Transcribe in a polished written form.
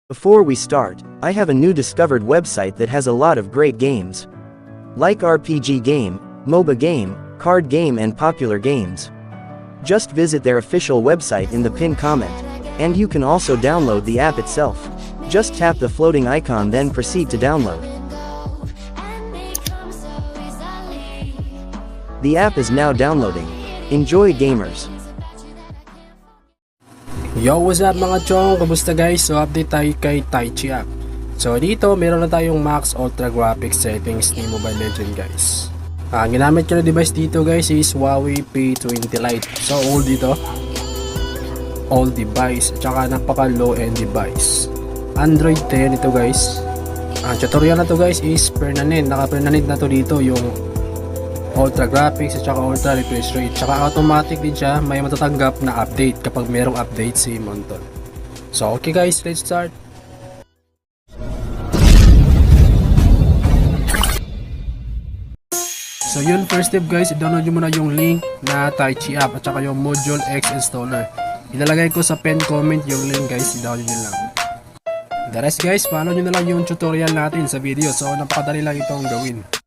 Before we start, I have a new discovered website that has a lot of great games. Like RPG game, MOBA game, card game and popular games. Just visit their official website in the pinned comment, and you can also download the app itself. Just tap the floating icon then proceed to download. The app is now downloading. Enjoy gamers! Yo, what's up mga chong? Kamusta guys? So update tayo kay TAiCHi app. So dito meron na tayong max ultra graphics settings ni Mobile Legends guys. Ang ginamit ko na device dito guys is Huawei P20 Lite. So old dito. Old device. Tsaka napaka low end device. Android 10 ito guys. Ang tutorial na to guys is permanent. Naka permanent na to dito yung ultra graphics at saka ultra refresh rate. Tsaka automatic din siya, may matatanggap na update kapag merong update si Monton. So okay guys, let's start. So yun, first step guys, i-download nyo muna yung link na TAiCHi app at saka yung Module X installer. Ilalagay ko sa pen comment yung link guys, i-download nyo lang. The rest guys, follow nyo na lang yung tutorial natin sa video. So napakadali lang itong gawin.